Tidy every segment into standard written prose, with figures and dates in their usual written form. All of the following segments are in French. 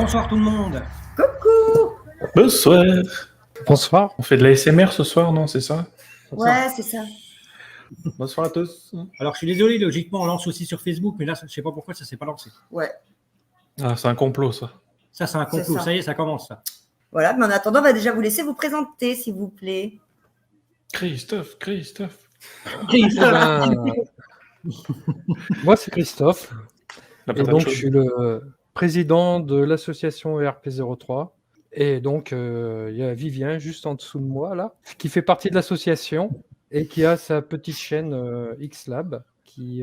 Bonsoir tout le monde. Coucou. Bonsoir. Bonsoir. On fait de la SMR ce soir, non? C'est ça? Ouais, c'est ça. Bonsoir à tous. Alors je suis désolé, logiquement on lance aussi sur Facebook, mais là je sais pas pourquoi ça s'est pas lancé. Ouais. Ah, c'est un complot, ça. Ça c'est un complot, ça y est, ça commence ça. Voilà, mais en attendant, on va déjà vous laisser vous présenter, s'il vous plaît. Christophe. Moi, c'est Christophe. La Et patate donc, chaude. je suis le président de l'association ERP03. Et donc, il y a Vivien juste en dessous de moi, là, qui fait partie de l'association et qui a sa petite chaîne X-Lab, qui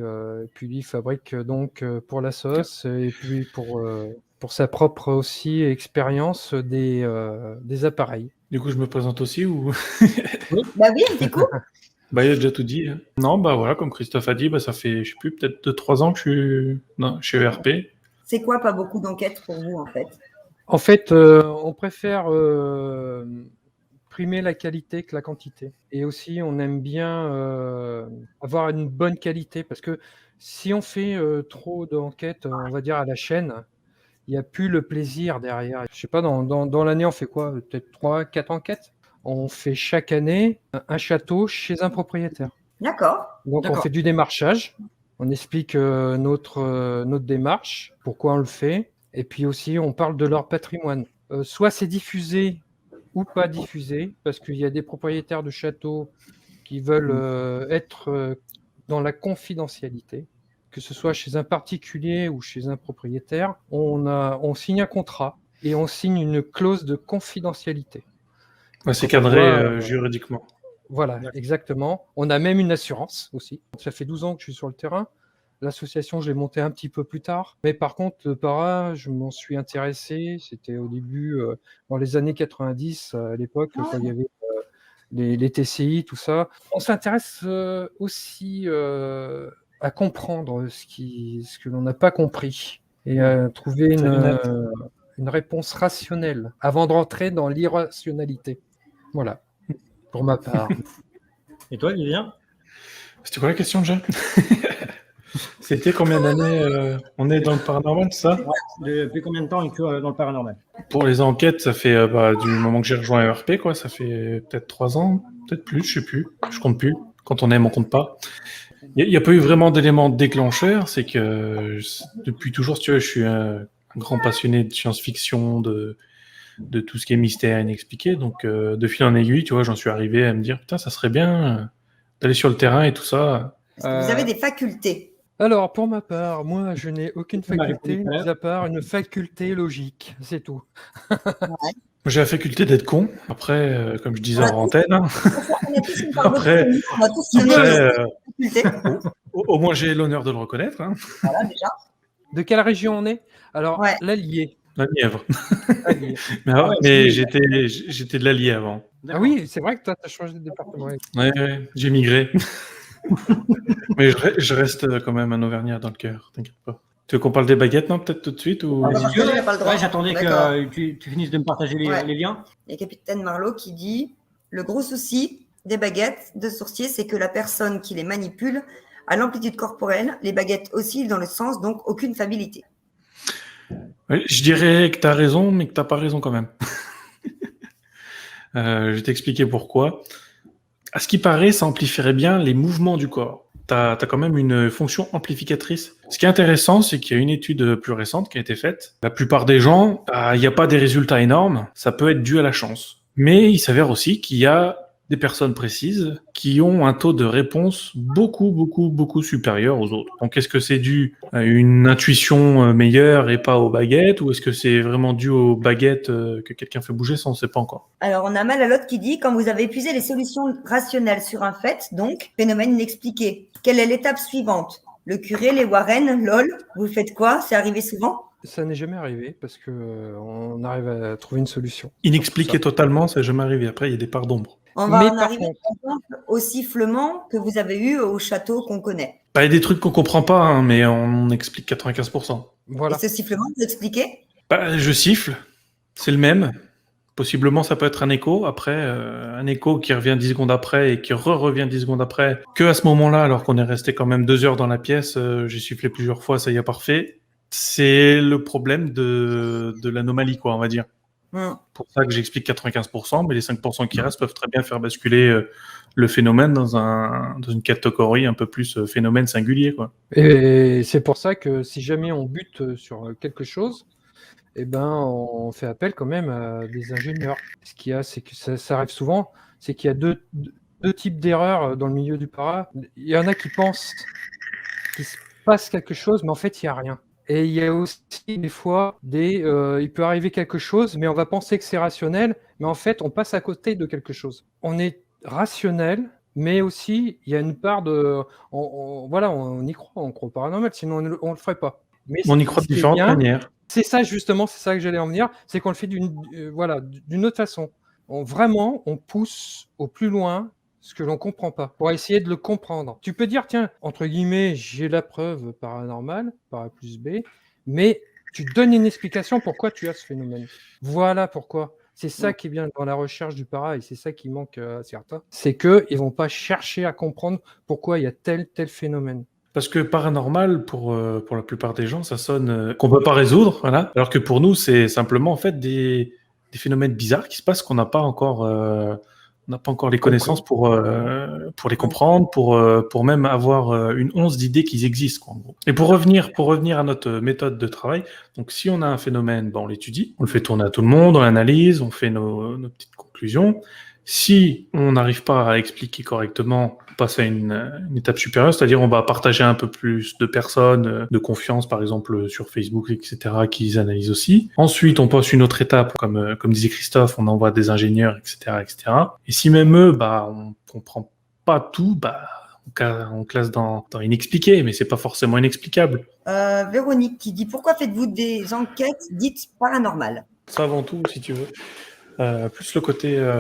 puis lui fabrique donc pour la sauce et puis pour sa propre aussi expérience des appareils. Du coup, je me présente aussi ou... Bah oui, du coup. Bah, il a déjà tout dit. Hein. Non, bah voilà, comme Christophe a dit, bah, ça fait, je sais plus, peut-être 2-3 ans que je suis chez ERP. C'est quoi pas beaucoup d'enquêtes pour vous, en fait? En fait, on préfère primer la qualité que la quantité. Et aussi, on aime bien avoir une bonne qualité parce que si on fait trop d'enquêtes, on va dire à la chaîne, il n'y a plus le plaisir derrière. Je sais pas, dans l'année, on fait quoi? Peut-être 3, 4 enquêtes. On fait chaque année un château chez un propriétaire. D'accord. Donc, on D'accord. fait du démarchage. On explique notre démarche, pourquoi on le fait. Et puis aussi, on parle de leur patrimoine. Soit c'est diffusé ou pas diffusé, parce qu'il y a des propriétaires de châteaux qui veulent être dans la confidentialité, que ce soit chez un particulier ou chez un propriétaire. On signe un contrat et on signe une clause de confidentialité. Ouais, c'est Quand on cadré voit, juridiquement. Voilà, D'accord. exactement. On a même une assurance aussi. Ça fait 12 ans que je suis sur le terrain. L'association, je l'ai montée un petit peu plus tard. Mais par contre, le para, je m'en suis intéressé. C'était au début, dans les années 90, à l'époque, quand il y avait les TCI, tout ça. On s'intéresse aussi à comprendre ce que l'on n'a pas compris et à trouver Salut, Nat. une réponse rationnelle avant de rentrer dans l'irrationalité. Voilà, pour ma part. Et toi Vivien? C'était quoi la question déjà? C'était combien d'années on est dans le paranormal, c'est ça? Depuis combien de temps es-tu dans le paranormal? Pour les enquêtes, ça fait du moment que j'ai rejoint ERP, quoi, ça fait peut-être 3 ans, peut-être plus, je sais plus, je compte plus. Quand on aime, on compte pas. Il n'y a pas eu vraiment d'éléments déclencheurs, c'est que depuis toujours, si tu veux, je suis un grand passionné de science-fiction, de tout ce qui est mystère inexpliqué. Donc, de fil en aiguille, tu vois, j'en suis arrivé à me dire, putain, ça serait bien d'aller sur le terrain et tout ça. Est-ce que vous avez des facultés? Alors, pour ma part, moi, je n'ai aucune Tu m'as faculté, répondu tout à l'heure. mis à part une faculté logique, c'est tout. J'ai la faculté d'être con. Après, comme je disais en antenne, hein, On a tous une part Après- d'autonomie, on a tous une après, faculté. au moins j'ai l'honneur de le reconnaître. Hein. Voilà, déjà. De quelle région on est? Alors, Ouais. l'Allier. La Nièvre. Allier. Mais, Ah ouais, mais c'est- j'étais de l'Allier avant. Ah D'accord. oui, c'est vrai que toi, tu as changé de département. Ouais, j'ai migré. Mais je reste quand même un Auvergnat dans le cœur, t'inquiète pas. Tu veux qu'on parle des baguettes, non, peut-être tout de suite ou... Ah bah, Si tu veux, j'ai pas le droit. ouais, j'attendais D'accord. que tu finisses de me partager Ouais. les liens. Il y a Capitaine Marlowe qui dit « Le gros souci des baguettes de sourcier, c'est que la personne qui les manipule a l'amplitude corporelle, les baguettes oscillent dans le sens, donc aucune fiabilité. Ouais, je dirais que t'as raison, mais que t'as pas raison quand même. Je vais t'expliquer pourquoi. À ce qui paraît, ça amplifierait bien les mouvements du corps. T'as quand même une fonction amplificatrice. Ce qui est intéressant, c'est qu'il y a une étude plus récente qui a été faite. La plupart des gens, il n'y a pas des résultats énormes. Ça peut être dû à la chance. Mais il s'avère aussi qu'il y a des personnes précises qui ont un taux de réponse beaucoup supérieur aux autres. Donc, est-ce que c'est dû à une intuition meilleure et pas aux baguettes, ou est-ce que c'est vraiment dû aux baguettes que quelqu'un fait bouger? Ça, on ne sait pas encore. Alors, on a mal à l'autre qui dit « Quand vous avez épuisé les solutions rationnelles sur un fait, donc, phénomène inexpliqué, quelle est l'étape suivante? Le curé, les Warren, lol, vous faites quoi? C'est arrivé souvent? Ça n'est jamais arrivé parce que on arrive à trouver une solution. Inexpliqué totalement, ça n'est jamais arrivé. Après, il y a des parts d'ombre. On va Mais en par arriver, contre- par exemple, au sifflement que vous avez eu au château qu'on connaît. Il y a des trucs qu'on comprend pas, hein, mais on explique 95%. Voilà. Et ce sifflement, vous expliquez? Je siffle, c'est le même. Possiblement, ça peut être un écho. Après, un écho qui revient 10 secondes après et qui revient 10 secondes après. Que à ce moment-là, alors qu'on est resté quand même 2 heures dans la pièce, j'ai sifflé plusieurs fois, ça y est, parfait. C'est le problème de l'anomalie, quoi, on va dire. Hmm. Pour ça que j'explique 95%, mais les 5% qui restent peuvent très bien faire basculer le phénomène dans une catégorie un peu plus phénomène singulier, quoi. Et c'est pour ça que si jamais on bute sur quelque chose, eh ben, on fait appel quand même à des ingénieurs. Ce qu'il y a, c'est que ça arrive souvent, c'est qu'il y a deux types d'erreurs dans le milieu du para. Il y en a qui pensent qu'il se passe quelque chose, mais en fait, il n'y a rien. Et il y a aussi des fois, il peut arriver quelque chose, mais on va penser que c'est rationnel, mais en fait, on passe à côté de quelque chose. On est rationnel, mais aussi, il y a une part de... voilà, on y croit, on croit au paranormal, sinon on ne le ferait pas. Mais On y croit de ce qui est différentes bien, manières. c'est ça, justement, c'est ça que j'allais en venir, c'est qu'on le fait d'une autre façon. Vraiment, on pousse au plus loin ce que l'on comprend pas, pour essayer de le comprendre. Tu peux dire, tiens, entre guillemets, j'ai la preuve paranormale, par A plus B, mais tu donnes une explication pourquoi tu as ce phénomène. Voilà pourquoi. C'est ça qui est bien dans la recherche du para, et c'est ça qui manque à certains. C'est qu'ils vont pas chercher à comprendre pourquoi il y a tel phénomène. Parce que paranormal, pour la plupart des gens, ça sonne qu'on peut pas résoudre, voilà. Alors que pour nous, c'est simplement en fait des phénomènes bizarres qui se passent qu'on n'a pas encore, on n'a pas encore les connaissances pour les comprendre, pour même avoir une once d'idée qu'ils existent, quoi, en gros. Et pour revenir à notre méthode de travail, donc si on a un phénomène, on l'étudie, on le fait tourner à tout le monde, on l'analyse, on fait nos petites conclusions. Si on n'arrive pas à expliquer correctement, on passe à une étape supérieure, c'est-à-dire on va partager un peu plus de personnes de confiance, par exemple sur Facebook, etc., qui analysent aussi. Ensuite, on passe une autre étape, comme disait Christophe, on envoie des ingénieurs, etc., etc. Et si même eux, on comprend pas tout, on classe dans inexpliqué, mais c'est pas forcément inexplicable. Véronique qui dit pourquoi faites-vous des enquêtes dites paranormales? Ça avant tout, si tu veux. Plus le côté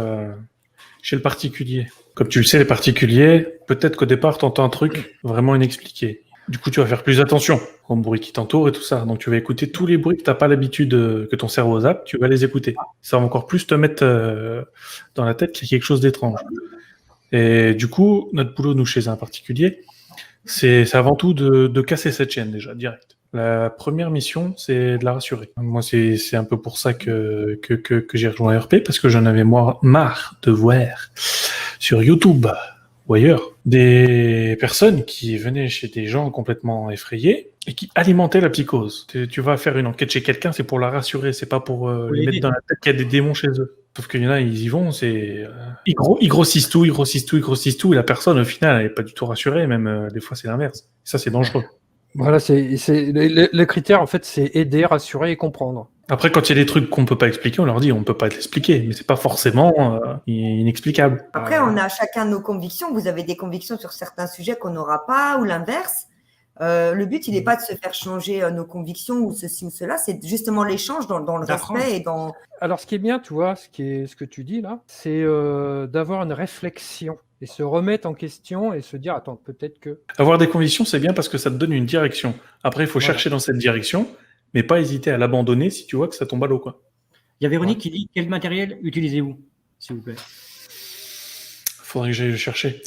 chez le particulier. Comme tu le sais, les particuliers, peut-être qu'au départ, tu entends un truc vraiment inexpliqué. Du coup, tu vas faire plus attention aux bruits qui t'entourent et tout ça. Donc, tu vas écouter tous les bruits que tu n'as pas l'habitude, que ton cerveau zappe, tu vas les écouter. Ça va encore plus te mettre dans la tête qu'il y a quelque chose d'étrange. Et du coup, notre boulot, nous, chez un particulier, c'est avant tout de casser cette chaîne, déjà, direct. La première mission, c'est de la rassurer. Moi, c'est un peu pour ça que j'ai rejoint RP, parce que j'en avais marre de voir sur YouTube ou ailleurs des personnes qui venaient chez des gens complètement effrayés et qui alimentaient la psychose. Tu vas faire une enquête chez quelqu'un, c'est pour la rassurer, c'est pas pour lui mettre dans la tête qu'il y a des démons chez eux. Sauf qu'il y en a, ils y vont, ils grossissent tout, et la personne, au final, elle est pas du tout rassurée, même des fois, c'est l'inverse. Ça, c'est dangereux. Voilà, le critère, en fait, c'est aider, rassurer et comprendre. Après, quand il y a des trucs qu'on peut pas expliquer, on leur dit on peut pas l'expliquer, mais c'est pas forcément inexplicable. Après, on a chacun nos convictions. Vous avez des convictions sur certains sujets qu'on n'aura pas, ou l'inverse. Le but, il n'est pas de se faire changer nos convictions ou ceci ou cela, c'est justement l'échange dans le respect et dans... Alors, ce qui est bien, tu vois, ce que tu dis là, c'est d'avoir une réflexion et se remettre en question et se dire, attends, peut-être que... Avoir des convictions, c'est bien parce que ça te donne une direction. Après, il faut chercher dans cette direction, mais pas hésiter à l'abandonner si tu vois que ça tombe à l'eau, quoi. Il y a Véronique qui dit quel matériel utilisez-vous, s'il vous plaît? Faudrait que j'aille le chercher.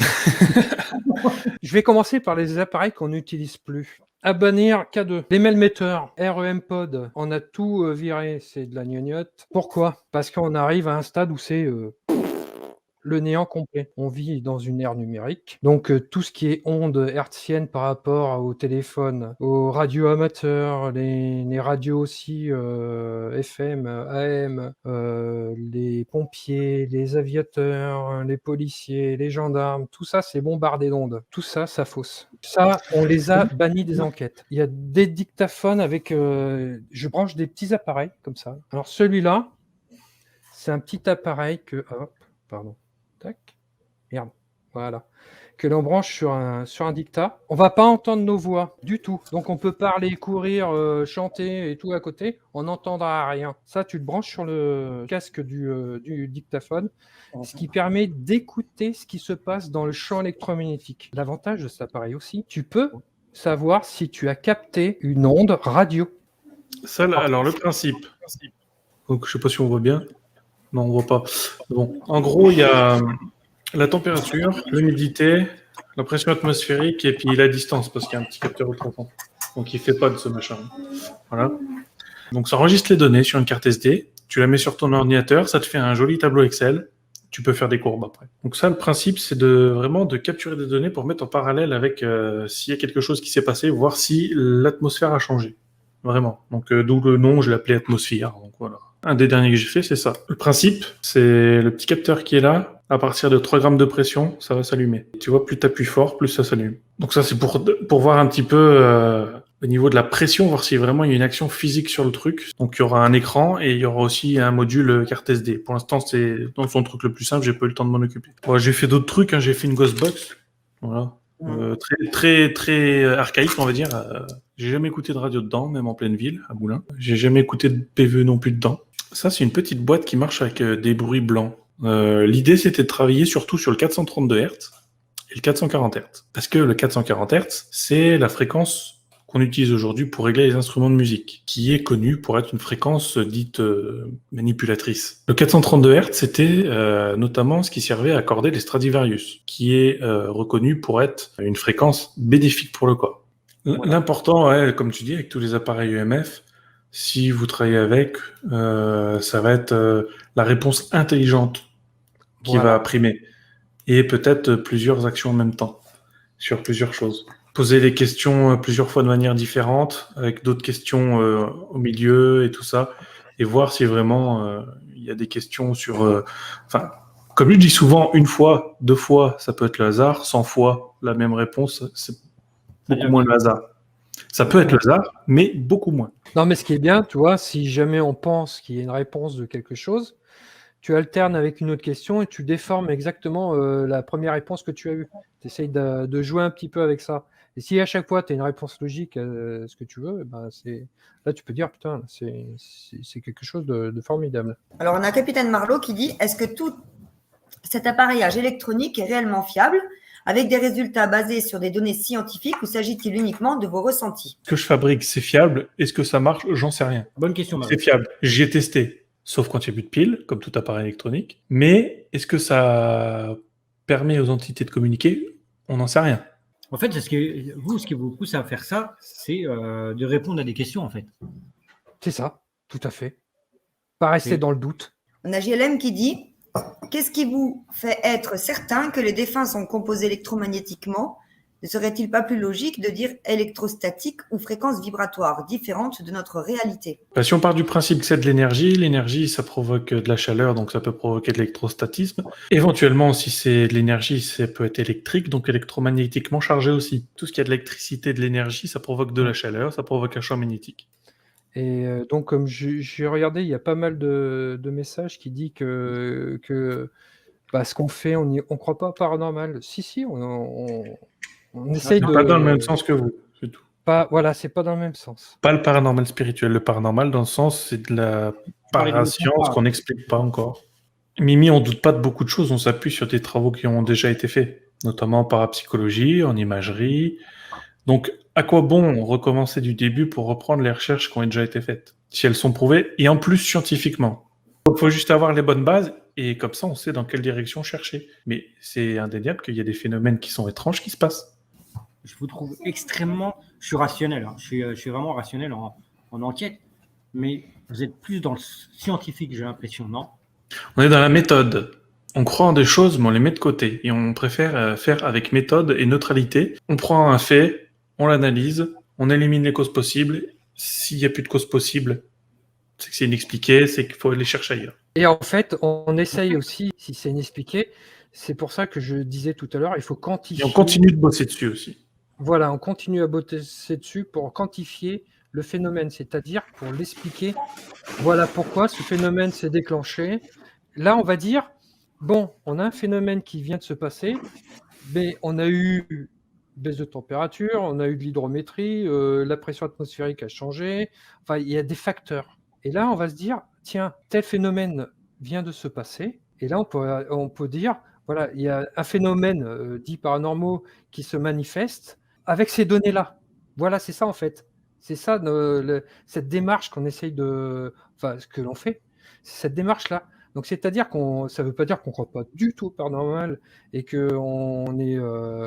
Je vais commencer par les appareils qu'on n'utilise plus. Abanir K2, les mailmetteurs, REM Pod, on a tout viré, c'est de la gnognotte. Pourquoi? Parce qu'on arrive à un stade où c'est le néant complet. On vit dans une ère numérique, donc tout ce qui est ondes hertziennes par rapport au téléphone, aux radios amateurs, les radios aussi FM, AM, les pompiers, les aviateurs, les policiers, les gendarmes, tout ça c'est bombardé d'ondes. Tout ça, ça fausse. Ça, on les a bannis des enquêtes. Il y a des dictaphones avec... je branche des petits appareils comme ça. Alors celui-là, c'est un petit appareil que... Hop, pardon. Tac. Merde. Voilà. Que l'on branche sur un dictat. On va pas entendre nos voix du tout. Donc on peut parler, courir, chanter et tout à côté. On n'entendra rien. Ça, tu le branches sur le casque du dictaphone, ce qui permet d'écouter ce qui se passe dans le champ électromagnétique. L'avantage de cet appareil aussi, tu peux savoir si tu as capté une onde radio. Ça, alors le principe. Donc, je sais pas si on voit bien. Non, on voit pas. Bon, en gros, il y a la température, l'humidité, la pression atmosphérique et puis la distance, parce qu'il y a un petit capteur ultrasons. Donc il fait pas de ce machin. Voilà. Donc ça enregistre les données sur une carte SD, tu la mets sur ton ordinateur, ça te fait un joli tableau Excel, tu peux faire des courbes après. Donc ça, le principe, c'est vraiment de capturer des données pour mettre en parallèle avec s'il y a quelque chose qui s'est passé, voir si l'atmosphère a changé. Vraiment. Donc d'où le nom, je l'ai appelé atmosphère. Donc voilà. Un des derniers que j'ai fait, c'est ça. Le principe, c'est le petit capteur qui est là. À partir de 3 grammes de pression, ça va s'allumer. Tu vois, plus tu appuies fort, plus ça s'allume. Donc ça, c'est pour voir un petit peu au niveau de la pression, voir si vraiment il y a une action physique sur le truc. Donc il y aura un écran et il y aura aussi un module carte SD. Pour l'instant, c'est dans son truc le plus simple, j'ai pas eu le temps de m'en occuper. Bon, j'ai fait d'autres trucs, hein. J'ai fait une Ghostbox. Voilà. Très archaïque, on va dire. J'ai jamais écouté de radio dedans, même en pleine ville, à Moulins. J'ai jamais écouté de PVE non plus dedans. Ça, c'est une petite boîte qui marche avec des bruits blancs. L'idée, c'était de travailler surtout sur le 432 Hz et le 440 Hz. Parce que le 440 Hz, c'est la fréquence qu'on utilise aujourd'hui pour régler les instruments de musique, qui est connue pour être une fréquence dite manipulatrice. Le 432 Hz, c'était notamment ce qui servait à accorder les Stradivarius, qui est reconnu pour être une fréquence bénéfique pour le corps. L'important, comme tu dis, avec tous les appareils EMF, si vous travaillez avec, ça va être la réponse intelligente qui va primer. Et peut-être plusieurs actions en même temps, sur plusieurs choses. Poser les questions plusieurs fois de manière différente, avec d'autres questions au milieu et tout ça, et voir si vraiment il y a des questions sur... comme je dis souvent, 1 fois, 2 fois, ça peut être le hasard, 100 fois la même réponse, c'est beaucoup moins le hasard. Ça peut être le hasard, mais beaucoup moins. Non, mais ce qui est bien, tu vois, si jamais on pense qu'il y a une réponse de quelque chose, tu alternes avec une autre question et tu déformes exactement la première réponse que tu as eue. Tu essayes de jouer un petit peu avec ça. Et si à chaque fois tu as une réponse logique à ce que tu veux, là tu peux dire, putain, c'est quelque chose de formidable. Alors on a Capitaine Marlowe qui dit, est-ce que tout cet appareillage électronique est réellement fiable avec des résultats basés sur des données scientifiques ou s'agit-il uniquement de vos ressentis? Ce que je fabrique, c'est fiable. Est-ce que ça marche? J'en sais rien. Bonne question, Marie. C'est fiable. J'y ai testé, sauf quand il n'y a plus de piles, comme tout appareil électronique. Mais est-ce que ça permet aux entités de communiquer? On n'en sait rien. En fait, ce qui vous pousse à faire ça, c'est de répondre à des questions, en fait. C'est ça, tout à fait. Pas rester dans le doute. On a JLM qui dit, qu'est-ce qui vous fait être certain que les défunts sont composés électromagnétiquement? Ne serait-il pas plus logique de dire électrostatique ou fréquence vibratoire, différente de notre réalité? Si on part du principe que c'est de l'énergie, ça provoque de la chaleur, donc ça peut provoquer de l'électrostatisme. Éventuellement, si c'est de l'énergie, ça peut être électrique, donc électromagnétiquement chargé aussi. Tout ce qui a de l'électricité, de l'énergie, ça provoque de la chaleur, ça provoque un champ magnétique. Et donc, comme j'ai regardé, il y a pas mal de messages qui disent que ce qu'on fait, on ne croit pas paranormal. Si, on essaye de... Pas dans le même sens que vous, c'est tout. Voilà, c'est pas dans le même sens. Pas le paranormal spirituel. Le paranormal, dans le sens, c'est de la parascience qu'on n'explique pas encore. Mimi, on doute pas de beaucoup de choses. On s'appuie sur des travaux qui ont déjà été faits, notamment en parapsychologie, en imagerie. Donc, à quoi bon recommencer du début pour reprendre les recherches qui ont déjà été faites, si elles sont prouvées, et en plus scientifiquement? Il faut juste avoir les bonnes bases, et comme ça, on sait dans quelle direction chercher. Mais c'est indéniable qu'il y a des phénomènes qui sont étranges qui se passent. Je vous trouve extrêmement... Je suis rationnel, hein. Je suis vraiment rationnel en enquête, mais vous êtes plus dans le scientifique, j'ai l'impression, non? On est dans la méthode. On croit en des choses, mais on les met de côté. Et on préfère faire avec méthode et neutralité. On prend un fait, on l'analyse, on élimine les causes possibles. S'il n'y a plus de causes possibles, c'est que c'est inexpliqué, c'est qu'il faut aller chercher ailleurs. Et en fait, on essaye aussi, si c'est inexpliqué, c'est pour ça que je disais tout à l'heure, il faut quantifier... Et on continue de bosser dessus aussi. Voilà, on continue à bosser dessus pour quantifier le phénomène, c'est-à-dire pour l'expliquer. Voilà pourquoi ce phénomène s'est déclenché. Là, on va dire, bon, on a un phénomène qui vient de se passer, mais on a eu baisse de température, on a eu de l'hydrométrie, la pression atmosphérique a changé, enfin, il y a des facteurs. Et là, on va se dire, tiens, tel phénomène vient de se passer, et là, on peut dire, voilà, il y a un phénomène dit paranormaux qui se manifeste avec ces données-là. Voilà, c'est ça en fait. C'est ça, cette démarche qu'on essaye ce que l'on fait, c'est cette démarche-là. Donc, c'est-à-dire ça ne veut pas dire qu'on ne croit pas du tout au paranormal et qu'on est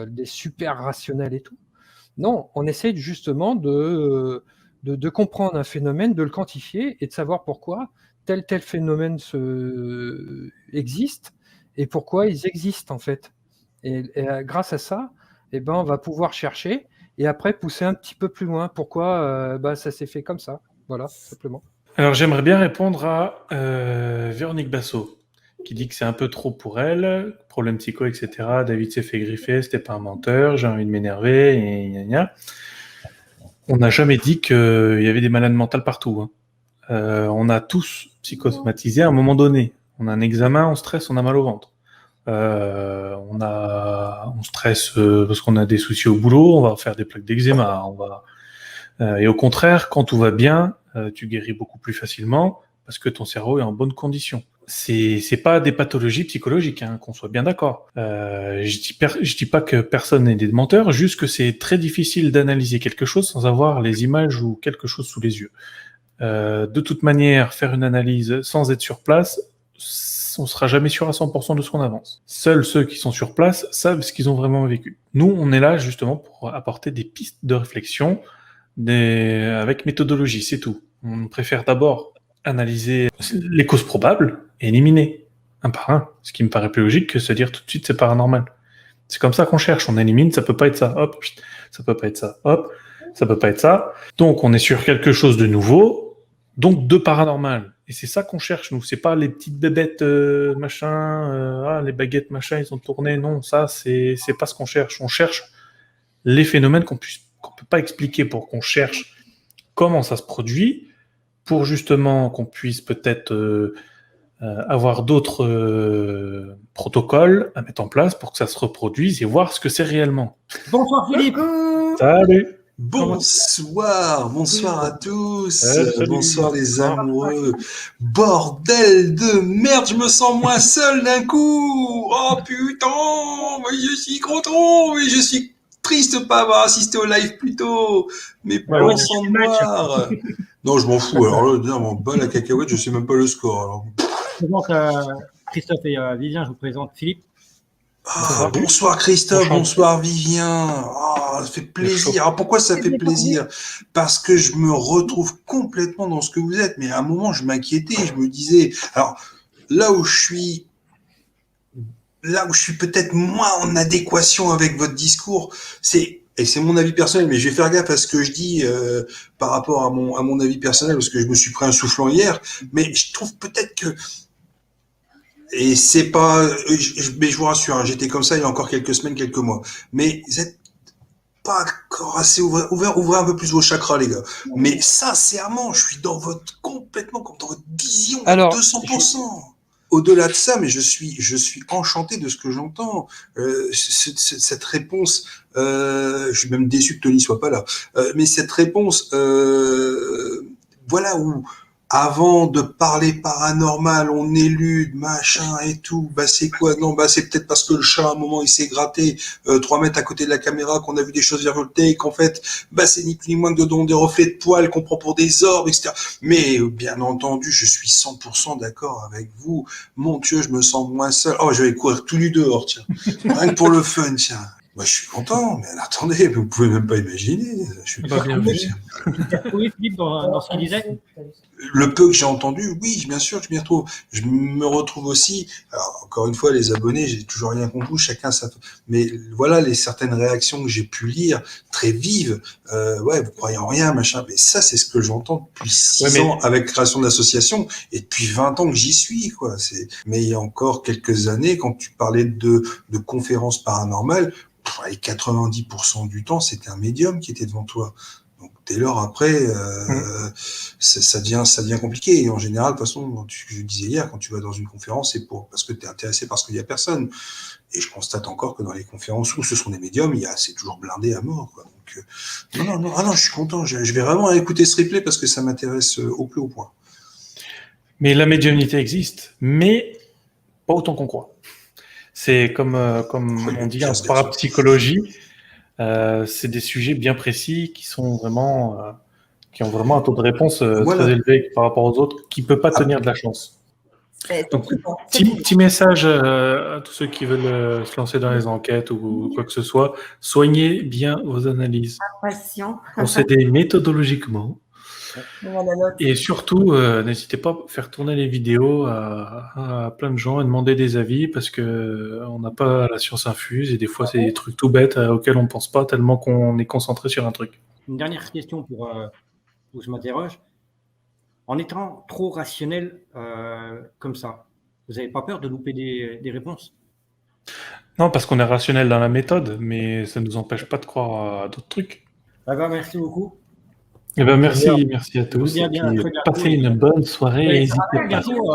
des super rationnels et tout. Non, on essaie justement de comprendre un phénomène, de le quantifier et de savoir pourquoi tel phénomène existe et pourquoi ils existent en fait. Et grâce à ça, eh ben, on va pouvoir chercher et après pousser un petit peu plus loin. Pourquoi ça s'est fait comme ça. Voilà, simplement. Alors, j'aimerais bien répondre à Véronique Basso, qui dit que c'est un peu trop pour elle, problème psycho, etc. David s'est fait griffer, c'était pas un menteur, j'ai envie de m'énerver, et gna gna. On n'a jamais dit qu'il y avait des malades mentales partout. Hein. On a tous psychosomatisé à un moment donné. On a un examen, on stresse, on a mal au ventre. On stresse parce qu'on a des soucis au boulot, on va faire des plaques d'eczéma, et au contraire, quand tout va bien, tu guéris beaucoup plus facilement parce que ton cerveau est en bonne condition. C'est pas des pathologies psychologiques, hein, qu'on soit bien d'accord. Je dis pas que personne n'est des menteurs, juste que c'est très difficile d'analyser quelque chose sans avoir les images ou quelque chose sous les yeux. De toute manière, faire une analyse sans être sur place, on sera jamais sûr à 100% de ce qu'on avance. Seuls ceux qui sont sur place savent ce qu'ils ont vraiment vécu. Nous, on est là justement pour apporter des pistes de réflexion avec méthodologie, c'est tout. On préfère d'abord analyser les causes probables et éliminer un par un, ce qui me paraît plus logique que se dire tout de suite c'est paranormal. C'est comme ça qu'on cherche, on élimine, ça peut pas être ça, hop, ça peut pas être ça, hop, ça peut pas être ça. Donc on est sur quelque chose de nouveau, donc de paranormal. Et c'est ça qu'on cherche, nous. C'est pas les petites bébêtes les baguettes machin, ils ont tourné. Non, ça c'est pas ce qu'on cherche. On cherche les phénomènes qu'on peut pas expliquer, pour qu'on cherche comment ça se produit, pour justement qu'on puisse peut-être avoir d'autres protocoles à mettre en place pour que ça se reproduise et voir ce que c'est réellement. Bonsoir Philippe. Salut. Bonsoir à tous, salut. bonsoir les amoureux. Bordel de merde, je me sens moins seul d'un coup. Oh putain, mais je suis content, mais je suis triste de pas avoir assisté au live plus tôt. Mais Ouais, sang de noir. Non, je m'en fous. Alors là, m'en bats la cacahuète, je sais même pas le score. Alors. Je présente Christophe et Vivien, je vous présente Philippe. Ah, bonsoir Christophe, bonsoir Vivien. Oh, ça fait plaisir. Alors pourquoi ça fait plaisir? Parce que je me retrouve complètement dans ce que vous êtes. Mais à un moment, je m'inquiétais, je me disais. Alors là où je suis peut-être moins en adéquation avec votre discours, et c'est mon avis personnel, mais je vais faire gaffe à ce que je dis par rapport à mon avis personnel, parce que je me suis pris un soufflant hier. Mais je trouve peut-être que et c'est pas, mais je vous rassure, hein, j'étais comme ça il y a encore quelques semaines, quelques mois. Mais vous êtes pas encore assez ouvrez un peu plus vos chakras, les gars. Mais sincèrement, je suis complètement comme dans votre vision, à 200%. Au-delà de ça, mais je suis enchanté de ce que j'entends. Cette réponse, je suis même déçu que Tony soit pas là. Mais cette réponse, voilà où. Avant de parler paranormal, on élude, machin et tout, bah c'est quoi? Non, bah c'est peut-être parce que le chat, à un moment, il s'est gratté 3 mètres à côté de la caméra, qu'on a vu des choses virevoltées, et qu'en fait, bah c'est ni plus ni moins que des reflets de poils qu'on prend pour des orbes, etc. Mais bien entendu, je suis 100% d'accord avec vous. Mon Dieu, je me sens moins seul. Oh, je vais courir tout nu dehors, tiens. Rien que pour le fun, tiens. Moi, je suis content, mais attendez, vous pouvez même pas imaginer. Je suis pas bien vu. Oui, Philippe, dans ce qu'il disait. Le peu que j'ai entendu, oui, bien sûr, je m'y retrouve. Je me retrouve aussi. Alors, encore une fois, les abonnés, j'ai toujours rien contre vous, chacun ça. Mais voilà, certaines réactions que j'ai pu lire, très vives. Ouais, vous croyez en rien, machin. Mais ça, c'est ce que j'entends depuis 6 ans avec création d'association et depuis 20 ans que j'y suis, quoi. Mais il y a encore quelques années, quand tu parlais de conférences paranormales, 90% du temps, c'était un médium qui était devant toi. Donc dès lors après, ça devient compliqué. Et en général, de toute façon, je disais hier, quand tu vas dans une conférence, c'est parce que tu es intéressé parce qu'il y a personne. Et je constate encore que dans les conférences où ce sont des médiums, c'est toujours blindé à mort, quoi. Donc non, je suis content. Je vais vraiment écouter ce replay parce que ça m'intéresse au plus haut point. Mais la médiumnité existe, mais pas autant qu'on croit. C'est comme on dit en parapsychologie, c'est des sujets bien précis qui ont vraiment un taux de réponse très élevé par rapport aux autres, qui ne peut pas tenir de la chance. C'est Donc, flippant, c'est flippant. petit message à tous ceux qui veulent se lancer dans les enquêtes ou quoi que ce soit. Soignez bien vos analyses. Patient. Procédez méthodologiquement. Voilà, l'autre. Et surtout, n'hésitez pas à faire tourner les vidéos à plein de gens et demander des avis parce que on n'a pas la science infuse et des fois, c'est des trucs tout bêtes auxquels on ne pense pas tellement qu'on est concentré sur un truc. Une dernière question pour que je m'interroge. En étant trop rationnel comme ça, vous n'avez pas peur de louper des réponses? Non, parce qu'on est rationnel dans la méthode, mais ça ne nous empêche pas de croire à d'autres trucs. D'accord, merci beaucoup. Eh ben, merci à Je vous tous dis à et puis très bientôt. passez une bonne soirée et Et ça n'hésitez rappelle pas. bientôt